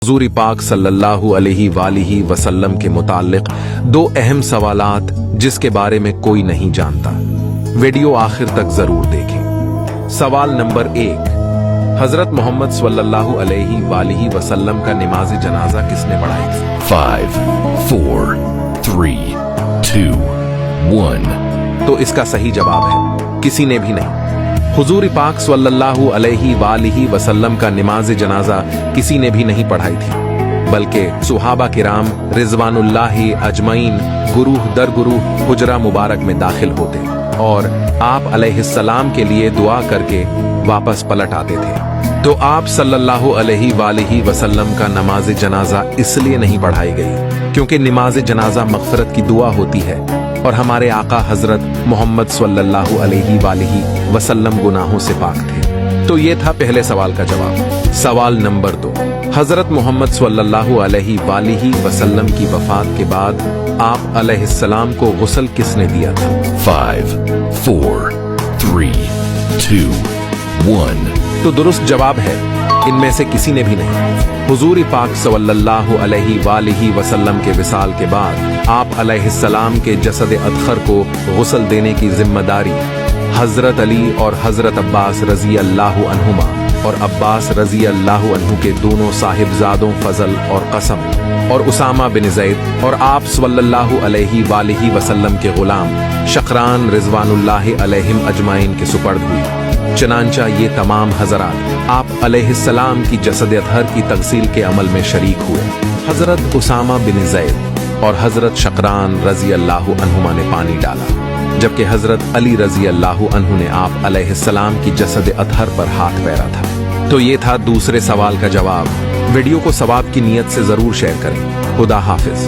हुजूर पाक सल्लल्लाहु अलैहि वालिहि वसल्लम के मुताल्लिक दो अहम सवालात जिसके बारे में कोई नहीं जानता। वीडियो आखिर तक जरूर देखें। सवाल नंबर 1, हजरत मोहम्मद सल्लल्लाहु अलैहि वालिहि वसल्लम का नमाज जनाजा किसने पढ़ाई थी? 5, 4, 3, 2, 1। तो इसका सही जवाब है किसी ने भी नहीं। हुजूर पाक सल्लल्लाहु अलैहि वालिहि वसल्लम का नमाज जनाजा किसी ने भी नहीं पढ़ाई थी, बल्कि सुहाबा किराम रिजवानुल्लाहि अजमईन गुरूह दर गुरूह हुजरा मुबारक में दाखिल होते और आप अलैहिस्सलाम के लिए दुआ करके वापस पलट आते थे। तो आप सल्लल्लाहु अलैहि वालिहि वसल्लम का नमाज जनाजा इसलिए नहीं पढ़ाई गई क्योंकि नमाज जनाजा मग़फ़िरत की दुआ होती है और हमारे आका हजरत मोहम्मद सल्लल्लाहु अलैहि वालिहि वसल्लम गुनाहों से पाक थे। तो ये था पहले सवाल का जवाब। सवाल नंबर 2, हजरत मोहम्मद सल्लल्लाहु अलैहि वालिहि वसल्लम की वफात के बाद आप अलैहिस्सलाम को गुस्ल किसने दिया था? 5, 4, 3, 2, 1। तो दुरुस्त जवाब है इनमें से किसी ने भी नहीं। हुजूर पाक सल्लल्लाहु अलैहि वालिहि वसल्लम के विसाल के बाद आप अलैहिस्सलाम के जसद अतखर को गुस्ल देने की जिम्मेदारी हजरत अली और हजरत अब्बास रजी अल्लाहु अन्हुमा और अब्बास रजी अल्लाहु अन्हु के दोनों साहिबजादों फजल और कसम और उसामा बिन ज़ैद और आप सल्लल्लाहु अलैहि वालिहि वसल्लम के गुलाम शकरान रिजवानुल्लाहि अलैहिम अजमाइन के सुपर्द हुई। चनांचा ये तमाम हजरात आप अलैहिस्सलाम की जसद अतहर की तगसील के अमल में शरीक हुए। हजरत उसामा बिन ज़ैद और हजरत शकरान रजी अल्लाहु अन्हुमा ने पानी डाला, जबकि हजरत अली रजी अल्लाहु अन्हु ने आप अलैहिस्सलाम की जसद अतहर पर हाथ फेरा था। तो ये था दूसरे सवाल का जवाब। वीडियो को सवाब की नीयत से जरूर शेयर करें। खुदा हाफिज।